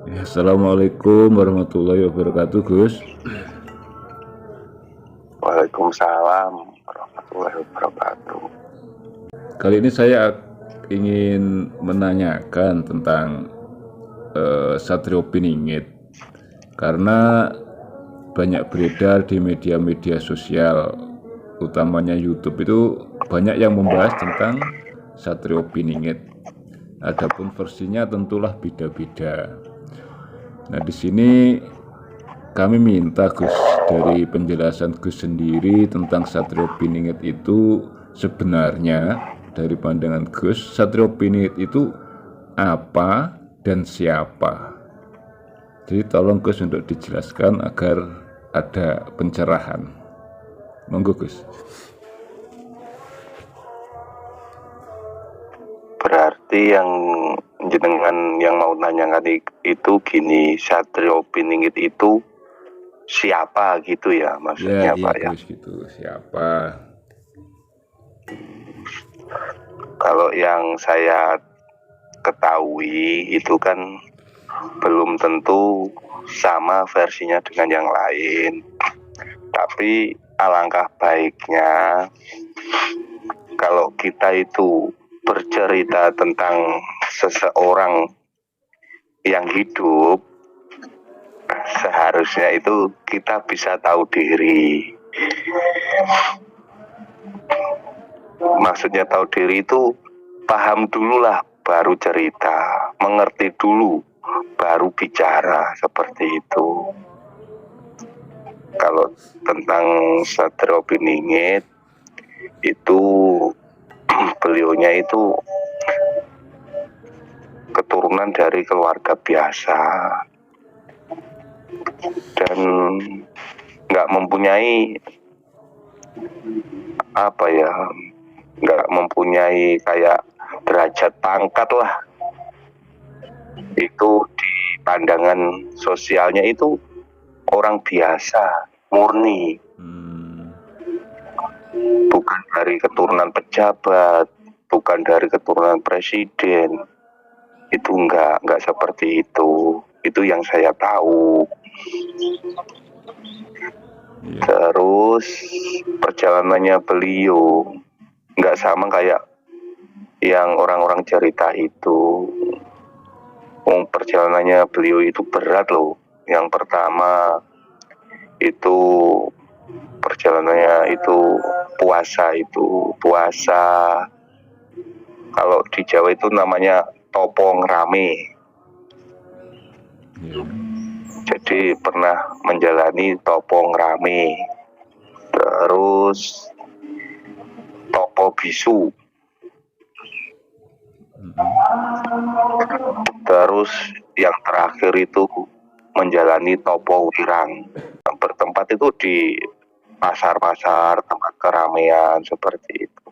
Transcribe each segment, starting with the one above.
Ya, Assalamualaikum warahmatullahi wabarakatuh, Gus. Waalaikumsalam warahmatullahi wabarakatuh. Kali ini saya ingin menanyakan tentang Satrio Piningit, karena banyak beredar di media-media sosial, utamanya YouTube itu banyak yang membahas tentang Satrio Piningit. Adapun versinya tentulah beda-beda. Nah, di sini kami minta Gus, dari penjelasan Gus sendiri tentang Satrio Piningit itu sebenarnya dari pandangan Gus, Satrio Piningit itu apa dan siapa? Jadi tolong Gus untuk dijelaskan agar ada pencerahan. Monggo Gus. Berarti yang jenengan yang mau nanyakan itu gini, Satrio Piningit itu siapa gitu ya Ya, maksudnya iya Pak ya? Gus, gitu. Siapa? Kalau yang saya ketahui itu kan belum tentu sama versinya dengan yang lain. Tapi alangkah baiknya kalau kita itu bercerita tentang seseorang yang hidup, seharusnya itu kita bisa tahu diri. Maksudnya tahu diri itu paham dulu lah baru cerita, mengerti dulu baru bicara, seperti itu. Kalau tentang Satrio Piningit itu beliaunya itu keturunan dari keluarga biasa dan nggak mempunyai nggak mempunyai kayak derajat pangkat lah. Itu di pandangan sosialnya itu orang biasa, murni, bukan dari keturunan pejabat, bukan dari keturunan presiden. Itu enggak seperti itu. Itu yang saya tahu. Terus perjalanannya beliau nggak sama kayak yang orang-orang cerita itu. Perjalanannya beliau itu berat loh. Yang pertama itu perjalanannya itu puasa. Kalau di Jawa itu namanya topo ngrame. Jadi pernah menjalani topo ngrame. Terus topo bisu. Terus yang terakhir itu menjalani topo wirang. Bertempat itu di pasar-pasar, tempat keramaian seperti itu.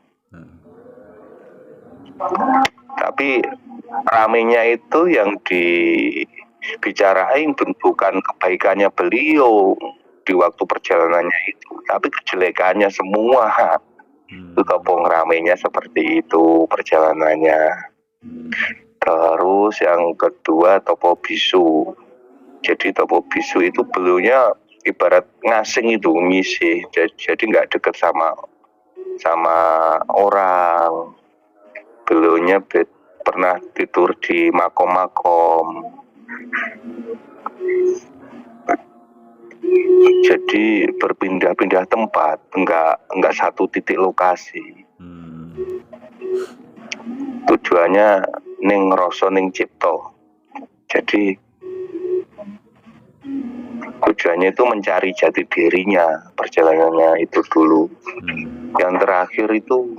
Tapi ramenya itu yang dibicarain bukan kebaikannya beliau di waktu perjalanannya itu, tapi kejelekannya semua. Itu topo ramenya seperti itu perjalanannya. Terus yang kedua topo bisu. Jadi topo bisu itu beliaunya ibarat ngasing itu, ngisi. Jadi nggak deket sama orang. Beliaunya pernah tidur di makom-makom. Jadi berpindah-pindah tempat, nggak satu titik lokasi. Tujuannya ning ngrasa ning cipto. Jadi tujuannya itu mencari jati dirinya, perjalanannya itu dulu. Yang terakhir itu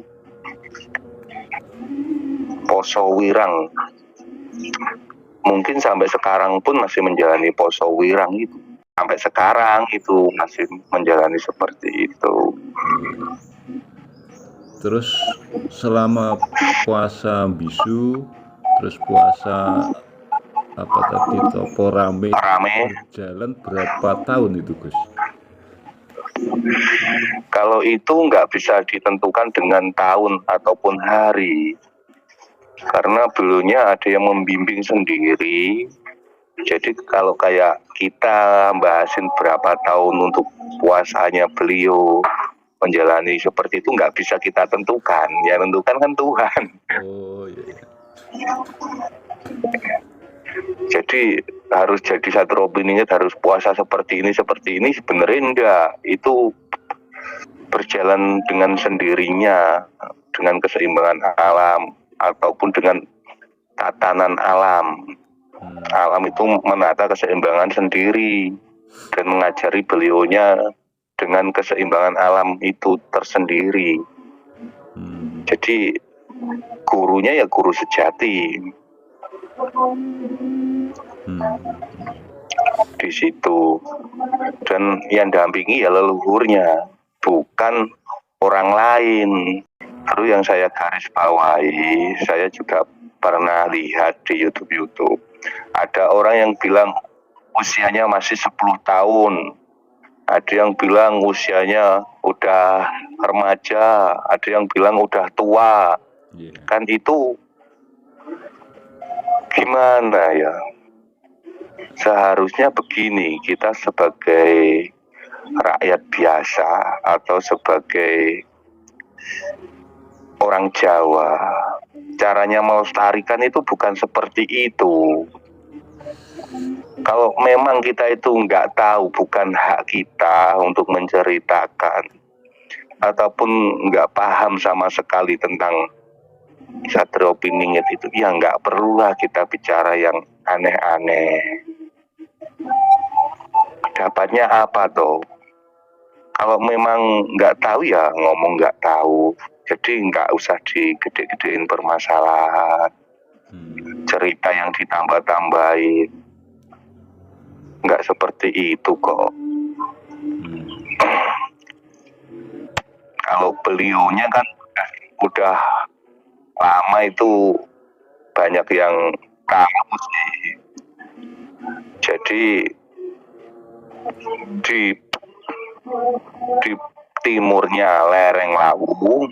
poso wirang. Mungkin sampai sekarang pun masih menjalani poso wirang itu. Sampai sekarang itu masih menjalani seperti itu. Terus selama puasa bisu, terus puasa apa tadi topo rame berjalan berapa tahun itu Gus? Kalau itu nggak bisa ditentukan dengan tahun ataupun hari, karena beliaunya ada yang membimbing sendiri, Jadi kalau kayak kita bahasin berapa tahun untuk puasanya beliau menjalani seperti itu nggak bisa kita tentukan, yang tentukan kan Tuhan. Oh iya. Jadi harus jadi satu opini, harus puasa seperti ini sebenarnya enggak, itu berjalan dengan sendirinya, dengan keseimbangan alam ataupun dengan tatanan alam. Alam itu menata keseimbangan sendiri dan mengajari beliaunya dengan keseimbangan alam itu tersendiri. Jadi gurunya ya guru sejati. Di situ, dan yang dampingi ya leluhurnya, bukan orang lain. Lalu yang saya garis bawahi, saya juga pernah lihat di YouTube, ada orang yang bilang usianya masih 10 tahun, ada yang bilang usianya udah remaja, ada yang bilang udah tua. Kan itu gimana ya? Seharusnya begini, kita sebagai rakyat biasa atau sebagai orang Jawa, caranya melestarikan itu bukan seperti itu. Kalau memang kita itu nggak tahu, bukan hak kita untuk menceritakan, ataupun nggak paham sama sekali tentang Satrio Piningit itu, ya nggak perlulah kita bicara yang aneh-aneh. Dapatnya apa toh? Kalau memang nggak tahu ya ngomong nggak tahu. Jadi nggak usah digede-gedein permasalahan. Cerita yang ditambah-tambahin. Nggak seperti itu kok. Kalau beliaunya kan udah lama itu banyak yang tahu sih. Jadi di timurnya lereng Lawu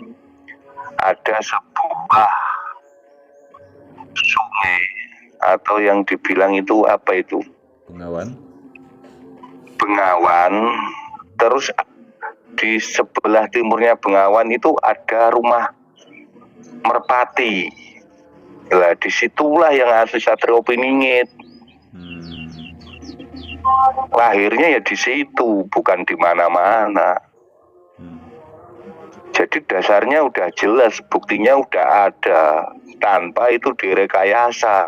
ada sebuah sungai atau yang dibilang itu apa itu? Bengawan. Terus di sebelah timurnya Bengawan itu ada rumah merpati. Lah disitulah yang asli Satrio Piningit. Lahirnya ya di situ, bukan di mana-mana. Jadi dasarnya udah jelas, buktinya udah ada, tanpa itu direkayasa.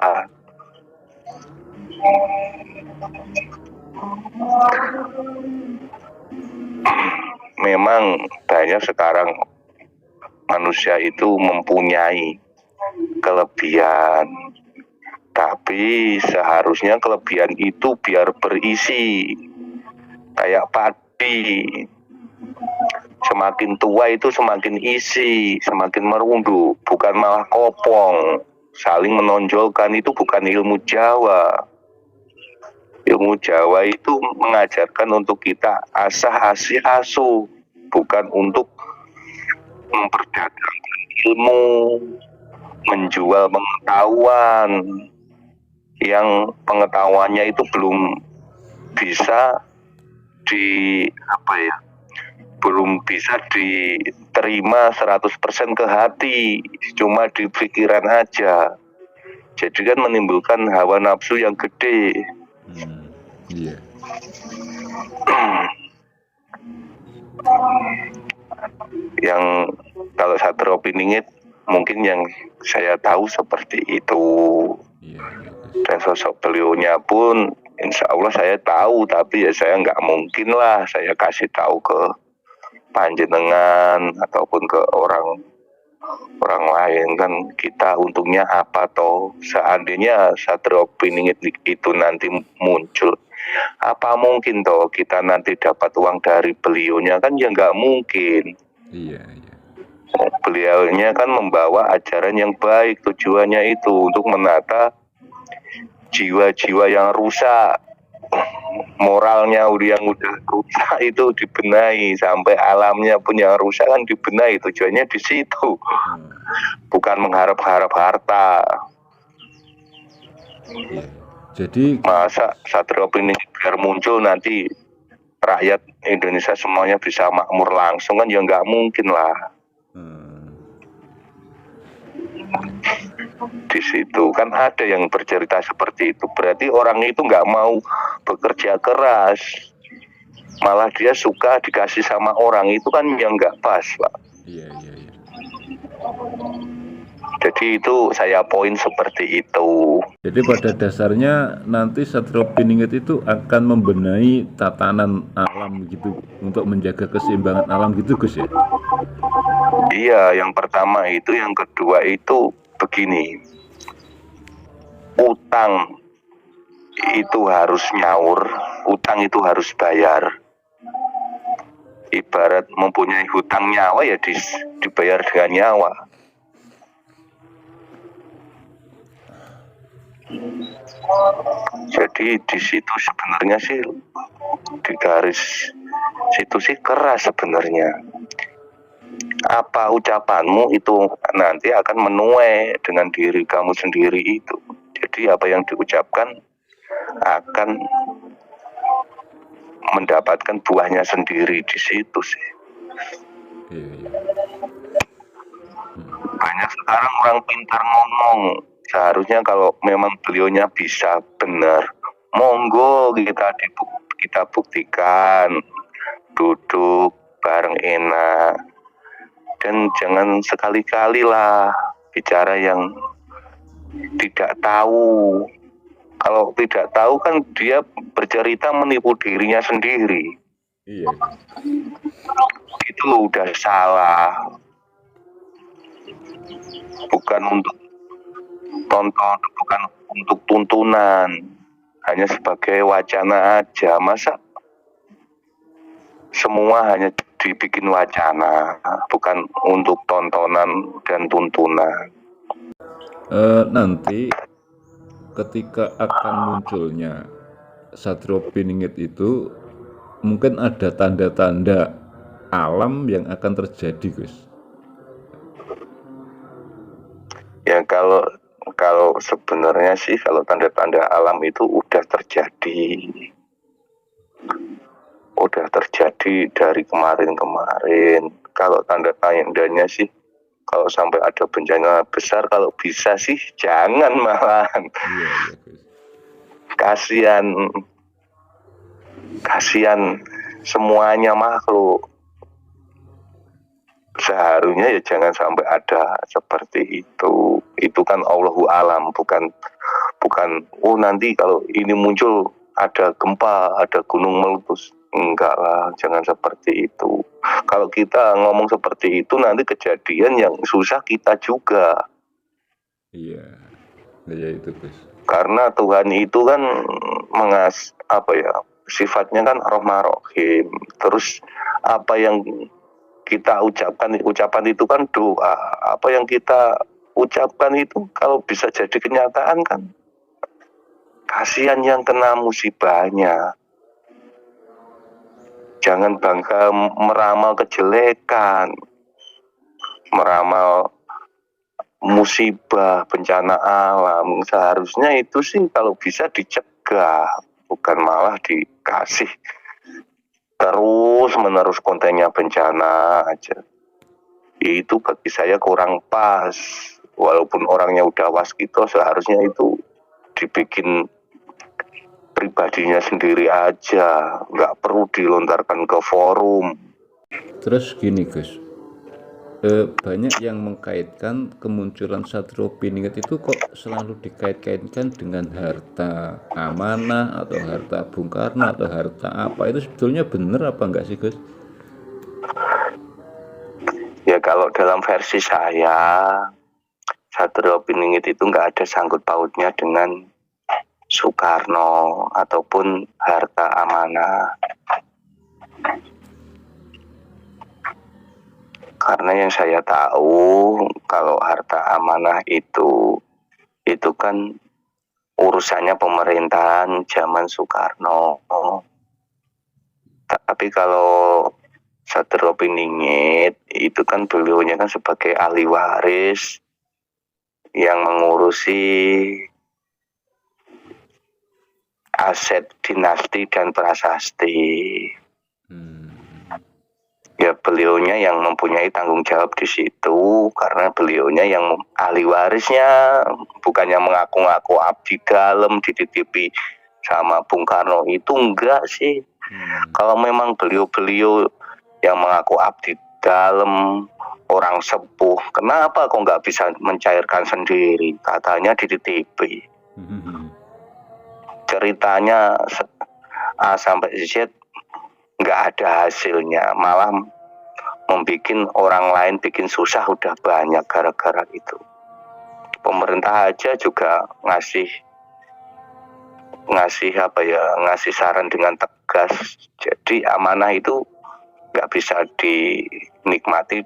Memang banyak sekarang manusia itu mempunyai kelebihan, tapi seharusnya kelebihan itu biar berisi, kayak padi. Semakin tua itu semakin isi, semakin merunduk, bukan malah kopong. Saling menonjolkan itu bukan ilmu Jawa. Ilmu Jawa itu mengajarkan untuk kita asah asih asuh, bukan untuk memperdagangkan ilmu, menjual pengetahuan yang pengetahuannya itu belum bisa belum bisa diterima 100% ke hati, cuma di pikiran aja. Jadi kan menimbulkan hawa nafsu yang gede. Yang kalau Satrio Piningit mungkin yang saya tahu seperti itu. Dan sosok beliaunya pun insya Allah saya tahu, tapi ya saya nggak mungkin lah saya kasih tahu ke panjenengan ataupun ke orang lain. Kan kita untungnya apa toh, seandainya Satrio Piningit itu nanti muncul, apa mungkin toh kita nanti dapat uang dari beliaunya? Kan ya nggak mungkin. Beliaunya kan membawa ajaran yang baik, tujuannya itu untuk menata jiwa-jiwa yang rusak, moralnya yang udah rusak itu dibenahi, sampai alamnya pun yang rusak kan dibenahi. Tujuannya di situ, bukan mengharap-harap harta. Jadi Masa Satrio Piningit biar muncul nanti rakyat Indonesia semuanya bisa makmur langsung kan ya nggak mungkin lah. Di situ kan ada yang bercerita seperti itu, berarti orang itu nggak mau bekerja keras, malah dia suka dikasih sama orang, itu kan yang nggak pas Pak. iya iya iya. Jadi itu saya poin seperti itu. Jadi pada dasarnya nanti Satrio Piningit itu akan membenahi tatanan alam gitu untuk menjaga keseimbangan alam gitu Gus ya. Iya, yang pertama itu, yang kedua itu begini, utang itu harus nyaur, utang itu harus bayar. Ibarat mempunyai hutang nyawa ya dibayar dengan nyawa. Jadi di situ sebenarnya sih, di garis situ sih keras sebenarnya. Apa ucapanmu itu nanti akan menuai dengan diri kamu sendiri itu. Jadi apa yang diucapkan akan mendapatkan buahnya sendiri di situ sih. Iya iya. Banyak sekarang orang pintar ngomong. Seharusnya kalau memang beliaunya bisa benar, monggo kita buktikan, duduk bareng enak, dan jangan sekali-kali lah bicara yang tidak tahu. Kalau tidak tahu kan dia bercerita menipu dirinya sendiri. Iya. Itu udah salah. Bukan untuk tonton, bukan untuk tuntunan, hanya sebagai wacana aja. Masa semua hanya dibikin wacana, bukan untuk tontonan dan tuntunan. Nanti ketika akan munculnya Satrio Piningit itu mungkin ada tanda-tanda alam yang akan terjadi Gus. Ya kalau sebenarnya sih kalau tanda-tanda alam itu udah terjadi dari kemarin-kemarin. Kalau tanda-tandanya sih kalau sampai ada bencana besar, kalau bisa sih jangan malahan. Iya iya Gus. Kasihan semuanya makhluk. Seharusnya ya jangan sampai ada seperti itu. Itu kan Allahu alam, bukan nanti kalau ini muncul ada gempa, ada gunung meletus. Enggak lah, jangan seperti itu. Kalau kita ngomong seperti itu nanti kejadian yang susah kita juga. Iya. Ya itu Gus. Karena Tuhan itu kan sifatnya kan Rahman Rahim. Terus apa yang kita ucapan itu kan doa. Apa yang kita ucapkan itu kalau bisa jadi kenyataan kan kasihan yang kena musibahnya. Jangan bangga meramal kejelekan, meramal musibah, bencana alam. Seharusnya itu sih kalau bisa dicegah, bukan malah dikasih terus menerus kontennya bencana aja. Itu bagi saya kurang pas. Walaupun orangnya udah waskito, seharusnya itu dibikin pribadinya sendiri aja, nggak perlu dilontarkan ke forum. Terus gini Gus, banyak yang mengkaitkan kemunculan Satrio Piningit itu kok selalu dikait-kaitkan dengan harta amanah atau harta Bung Karno atau harta apa, itu sebetulnya benar apa enggak sih Gus? Ya kalau dalam versi saya, Satrio Piningit itu nggak ada sangkut pautnya dengan Soekarno ataupun harta amanah. Karena yang saya tahu kalau harta amanah itu kan urusannya pemerintahan zaman Soekarno. Tapi kalau Satrio Piningit itu kan beliaunya kan sebagai ahli waris yang mengurusi aset dinasti dan prasasti. Ya beliaunya yang mempunyai tanggung jawab di situ, karena beliaunya yang ahli warisnya, bukannya mengaku-ngaku abdi dalam dititipi sama Bung Karno itu enggak sih. Kalau memang beliau-beliau yang mengaku abdi dalam, orang sepuh, kenapa kok nggak bisa mencairkan sendiri? Katanya dititipi. Ceritanya A sampai Z nggak ada hasilnya, malah membuat orang lain bikin susah udah banyak gara-gara itu. Pemerintah aja juga ngasih saran dengan tegas. Jadi amanah itu nggak bisa dinikmati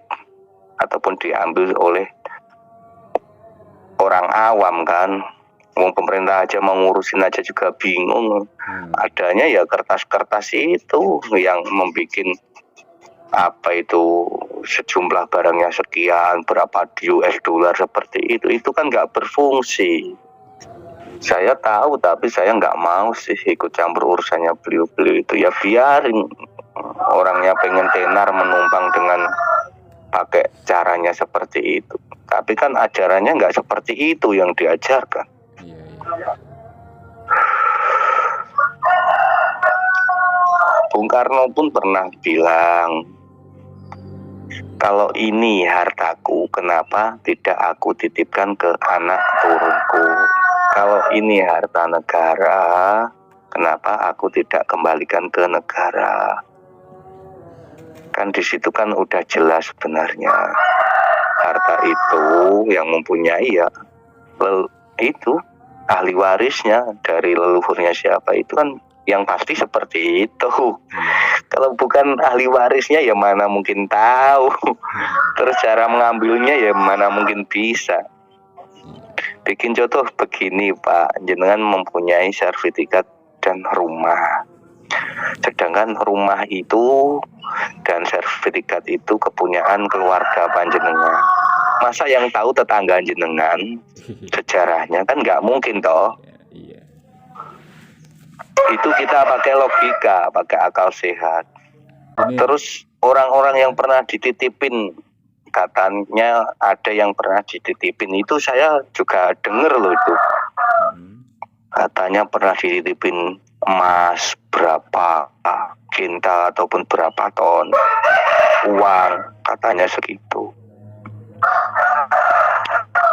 ataupun diambil oleh orang awam kan. Pemerintah aja mau ngurusin aja juga bingung. Adanya ya kertas-kertas itu yang membuat sejumlah barangnya sekian, berapa US dollar seperti itu kan nggak berfungsi. Saya tahu tapi saya nggak mau sih ikut campur urusannya beliau-beliau itu. Ya biarin orangnya pengen tenar menumpang dengan pakai caranya seperti itu. Tapi kan ajarannya nggak seperti itu yang diajarkan. Bung Karno pun pernah bilang, kalau ini hartaku, kenapa tidak aku titipkan ke anak turunku? Kalau ini harta negara, kenapa aku tidak kembalikan ke negara? Kan di situ kan udah jelas sebenarnya. Harta itu yang mempunyai ya itu ahli warisnya dari leluhurnya siapa itu kan yang pasti seperti itu. Kalau bukan ahli warisnya ya mana mungkin tahu. Terus cara mengambilnya ya mana mungkin bisa. Bikin contoh begini Pak, jenengan mempunyai sertifikat dan rumah. Sedangkan rumah itu dan sertifikat itu kepunyaan keluarga panjenengan. Masa yang tahu tetangga jenengan sejarahnya kan nggak mungkin toh. Itu kita pakai logika, pakai akal sehat. Terus orang-orang yang pernah dititipin, katanya ada yang pernah dititipin itu saya juga dengar loh itu. Katanya pernah dititipin emas berapa kintal ataupun berapa ton uang, katanya segitu.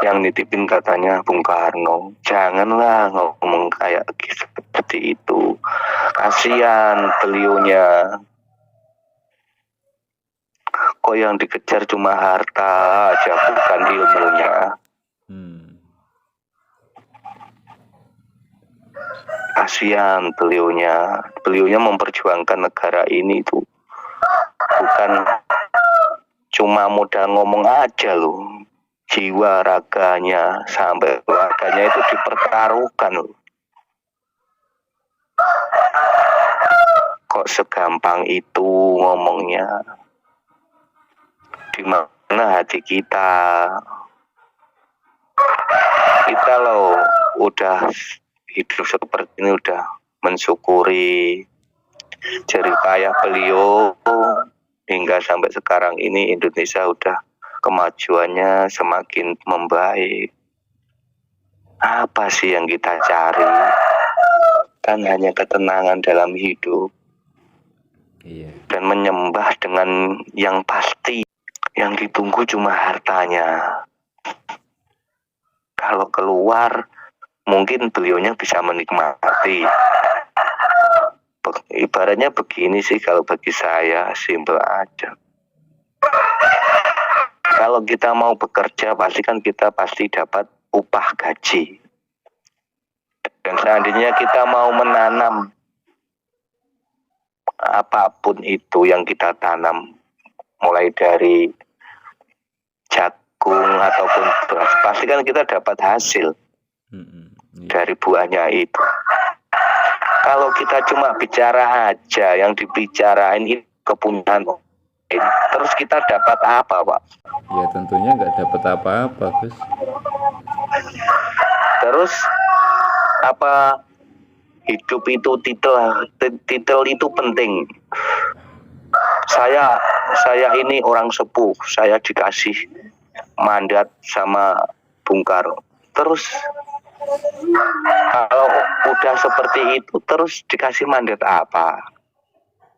Yang nitipin katanya Bung Karno. Janganlah ngomong kayak seperti itu. Kasihan beliaunya. Kok yang dikejar cuma harta aja, bukan ilmunya. Kasihan beliaunya. Beliaunya memperjuangkan negara ini itu bukan cuma modal ngomong aja loh. Jiwa raganya sampai keluarganya itu dipertaruhkan loh. Kok segampang itu ngomongnya? Di mana hati kita? Kita loh udah hidup seperti ini, udah mensyukuri jerih payah beliau hingga sampai sekarang ini Indonesia udah kemajuannya semakin membaik. Apa sih yang kita cari? Kan hanya ketenangan dalam hidup. Dan menyembah dengan yang pasti. Yang ditunggu cuma hartanya. Kalau keluar, mungkin beliaunya bisa menikmati. Ibaratnya begini sih kalau bagi saya, simpel aja. Kalau kita mau bekerja, kita pasti dapat upah gaji. Dan seandainya kita mau menanam apapun itu yang kita tanam, mulai dari jagung ataupun beras, pasti kan kita dapat hasil dari buahnya itu. Kalau kita cuma bicara aja, yang dibicarain itu kepunyaan, terus kita dapat apa, Pak? Ya tentunya nggak dapat apa-apa, Gus. Terus apa hidup itu titel itu penting. Saya ini orang sepuh, saya dikasih mandat sama Bung Karno. Terus kalau udah seperti itu terus dikasih mandat apa?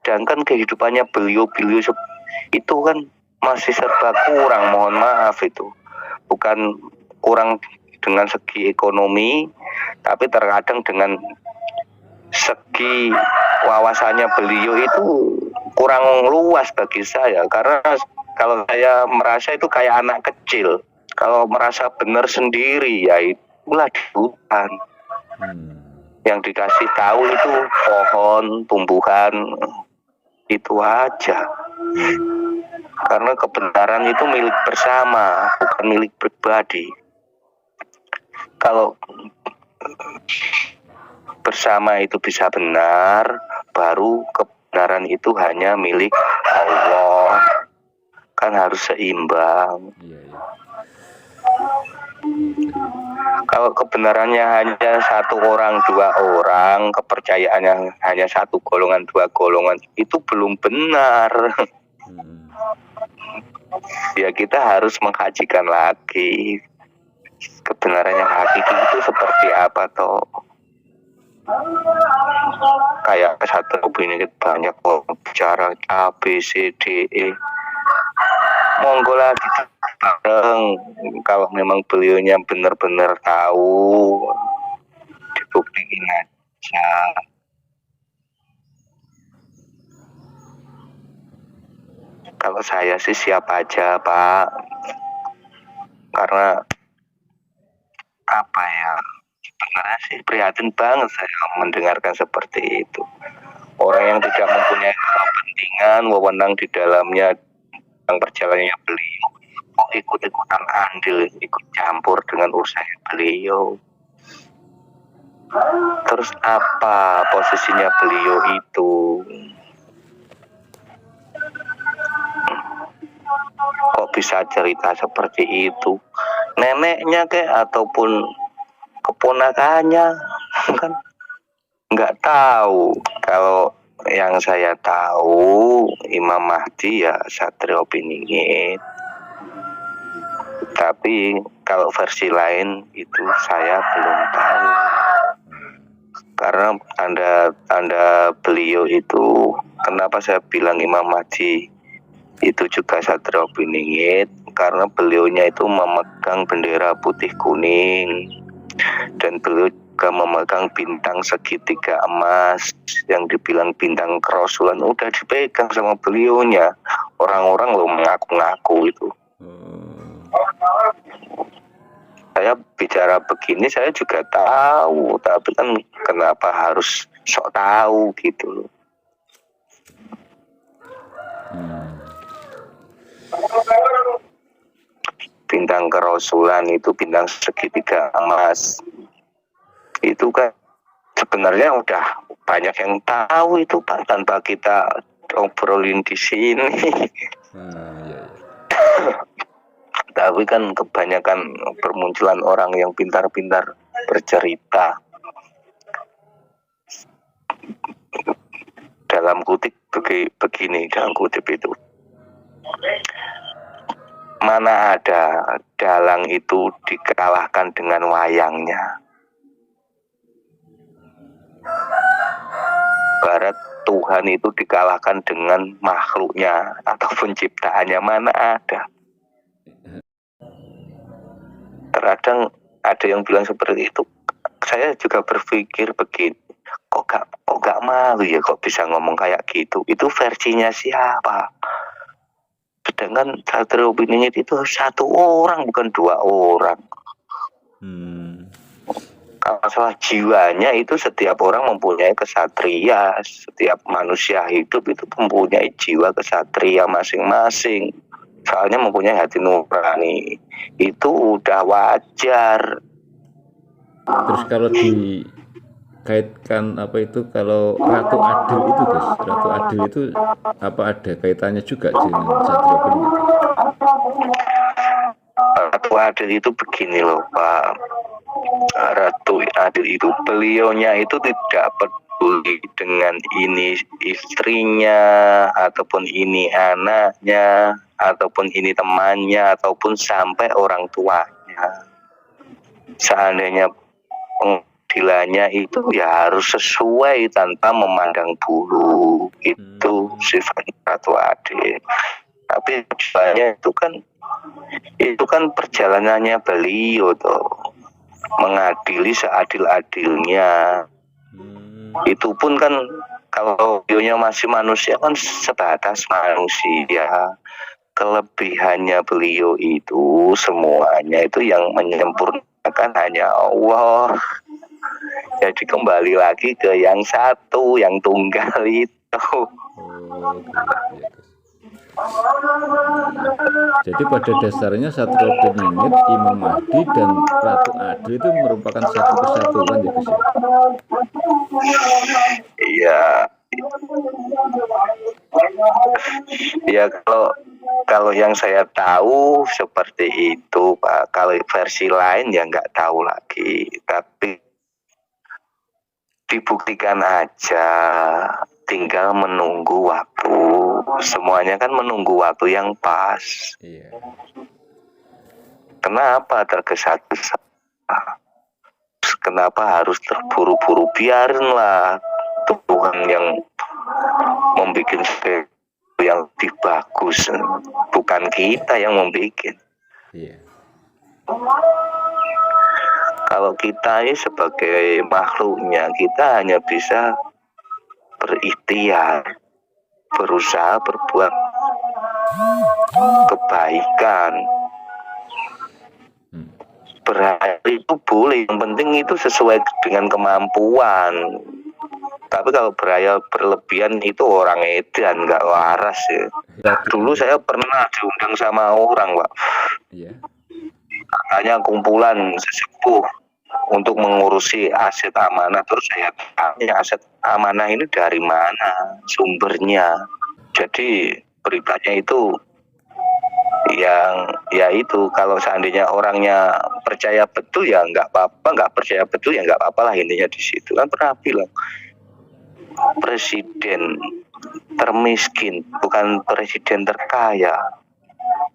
Dan kan kehidupannya beliau itu kan masih serba kurang, mohon maaf itu. Bukan kurang dengan segi ekonomi, tapi terkadang dengan segi wawasannya beliau itu kurang luas bagi saya. Karena kalau saya merasa itu kayak anak kecil. Kalau merasa benar sendiri ya itulah di hutan. Yang dikasih tahu itu pohon, tumbuhan, itu aja. Karena kebenaran itu milik bersama, bukan milik pribadi. Kalau bersama itu bisa benar, baru kebenaran itu hanya milik Allah. Kan harus seimbang. Kalau kebenarannya hanya satu orang, dua orang, kepercayaannya hanya satu golongan, dua golongan, itu belum benar. Ya kita harus mengkajikan lagi kebenaran yang hakiki itu seperti apa toh. Kayak satu ini banyak bicara A, B, C, D, E. Monggo lah kita bareng. Kalau memang beliaunya benar-benar tahu, dibuktiin aja. Kalau saya sih siap aja Pak, karena apa ya, sebenarnya sih prihatin banget saya mendengarkan seperti itu. Orang yang tidak mempunyai kepentingan, wewenang di dalamnya yang perjalanannya beliau, kok ikut-ikutan andil, ikut campur dengan urusan beliau. Terus apa posisinya beliau itu? Kok bisa cerita seperti itu? Neneknya kayak ataupun keponakannya kan nggak tahu. Kalau yang saya tahu Imam Mahdi ya Satrio Piningit. Tapi kalau versi lain itu saya belum tahu. Karena tanda beliau itu, kenapa saya bilang Imam Mahdi itu juga Satrio Piningit, karena beliaunya itu memegang bendera putih kuning dan beliau juga memegang bintang segitiga emas yang dibilang bintang kerasulan, udah dipegang sama beliaunya. Orang-orang lo mengaku-ngaku itu. Saya bicara begini saya juga tahu, tapi kan kenapa harus sok tahu gitu loh. Bintang kerasulan itu bintang segitiga emas. Itu kan sebenarnya udah banyak yang tahu itu Pak, tanpa kita obrolin di sini. Tapi kan kebanyakan bermunculan orang yang pintar-pintar bercerita. Dalam kutip begini, dalam kutip itu. Mana ada dalang itu dikalahkan dengan wayangnya. Barat Tuhan itu dikalahkan dengan makhluknya atau penciptaannya, mana ada. Terkadang ada yang bilang seperti itu. Saya juga berpikir begini, kok gak malu ya kok bisa ngomong kayak gitu. Itu versinya siapa? Sedangkan Satrio Piningit itu satu orang, bukan dua orang. Kalau masalah jiwanya itu setiap orang mempunyai kesatria. Setiap manusia hidup itu mempunyai jiwa kesatria masing-masing. Soalnya mempunyai hati nurani. Itu udah wajar. Terus kalau dikaitkan apa itu, kalau Ratu Adil itu Gus, Ratu Adil itu apa ada kaitannya juga dengan Satrio Piningit? Ratu Adil itu begini loh Pak. Ratu Adil itu, beliaunya itu tidak peduli dengan ini istrinya, ataupun ini anaknya, ataupun ini temannya, ataupun sampai orang tuanya. Seandainya pengadilannya itu ya harus sesuai tanpa memandang bulu. Itu sifat Ratu Adil. Tapi tujuannya itu kan perjalanannya beliau tuh, mengadili seadil-adilnya. Itu pun kan kalau beliaunya masih manusia kan sebatas manusia. Kelebihannya beliau itu semuanya itu yang menyempurnakan hanya Allah. Jadi kembali lagi ke yang satu, yang tunggal itu. Jadi pada dasarnya Satrio Piningit, Imam Mahdi, dan Ratu Adil itu merupakan satu kesatuan ya Gus? Iya. Ya kalau yang saya tahu seperti itu Pak. Kalau versi lain ya nggak tahu lagi. Tapi dibuktikan aja, tinggal menunggu waktu. Semuanya kan menunggu waktu yang pas. Iya. Kenapa tergesa-gesa? Kenapa harus terburu-buru? Biarinlah Tuhan yang membuat sesuatu yang lebih bagus, bukan kita yang membuat. Iya. Kalau kita ini sebagai makhluknya, kita hanya bisa berikhtiar, berusaha berbuat kebaikan. Berhayal itu boleh, yang penting itu sesuai dengan kemampuan. Tapi kalau berhayal berlebihan itu orang edan, nggak waras ya. Dulu saya pernah diundang sama orang, Pak. Iya. Katanya kumpulan sesepuh untuk mengurusi aset amanah. Terus saya tanya, aset amanah ini dari mana sumbernya? Jadi beritanya itu yang ya itu, kalau seandainya orangnya percaya betul ya nggak apa-apa, nggak percaya betul ya nggak apa-apa lah, intinya di situ. Kan pernah bilang presiden termiskin bukan presiden terkaya.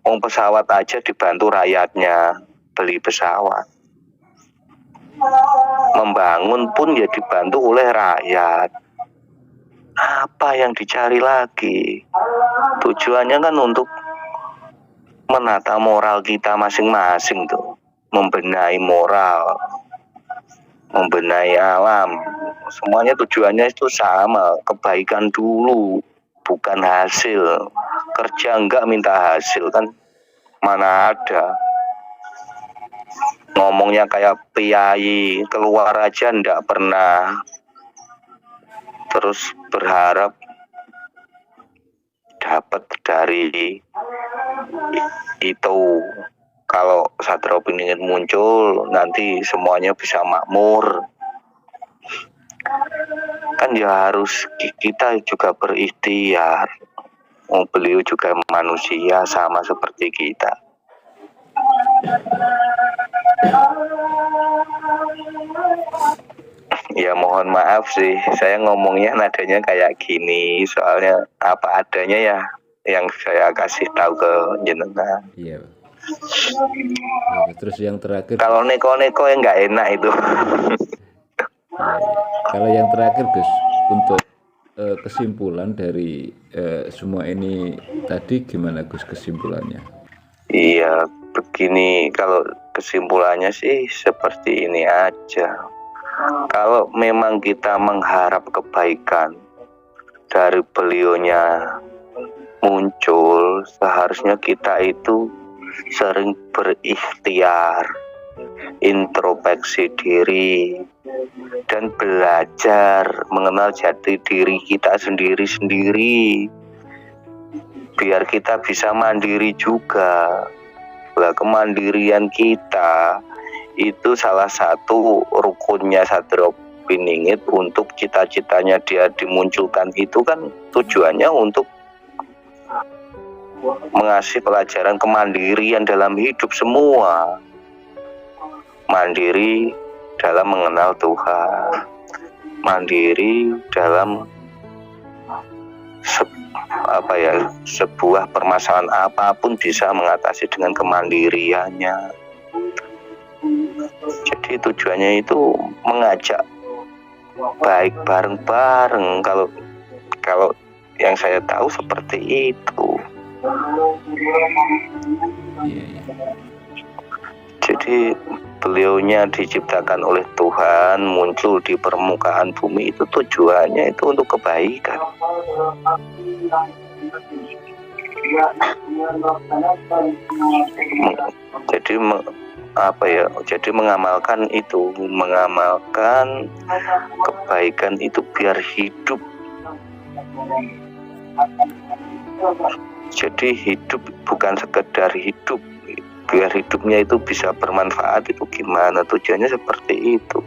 Pesawat aja dibantu rakyatnya beli pesawat, membangun pun ya dibantu oleh rakyat. Apa yang dicari lagi? Tujuannya kan untuk menata moral kita masing-masing tuh, membenahi moral, membenahi alam. Semuanya tujuannya itu sama, kebaikan dulu, bukan hasil. Kerja enggak minta hasil, kan mana ada. Ngomongnya kayak piai, keluar aja enggak pernah, terus berharap dapat dari itu. Kalau Satrio Piningit muncul nanti semuanya bisa makmur, kan ya harus kita juga berikhtiar. Beliau juga manusia sama seperti kita. Ya mohon maaf sih, saya ngomongnya nadanya kayak gini, soalnya apa adanya ya yang saya kasih tahu ke jenengan. Iya. Ya, terus yang terakhir, kalau neko-neko yang nggak enak itu. ya. Kalau yang terakhir Gus, untuk kesimpulan dari semua ini tadi gimana Gus kesimpulannya? Iya begini, kalau kesimpulannya sih seperti ini aja. Kalau memang kita mengharap kebaikan dari beliaunya muncul, seharusnya kita itu sering berikhtiar, introspeksi diri, dan belajar mengenal jati diri kita sendiri-sendiri, biar kita bisa mandiri juga. Lah, kemandirian kita itu salah satu rukunnya Satrio Piningit. Untuk cita-citanya dia dimunculkan itu kan tujuannya untuk mengasih pelajaran kemandirian dalam hidup semua. mandiri dalam mengenal Tuhan, mandiri dalam sebuah permasalahan apapun bisa mengatasi dengan kemandiriannya. Jadi tujuannya itu mengajak baik bareng-bareng, kalau yang saya tahu seperti itu. Jadi beliaunya diciptakan oleh Tuhan, muncul di permukaan bumi, itu tujuannya itu untuk kebaikan. Jadi mengamalkan itu, mengamalkan kebaikan itu biar hidup. Jadi hidup bukan sekedar hidup, biar hidupnya itu bisa bermanfaat, itu gimana, tujuannya seperti itu.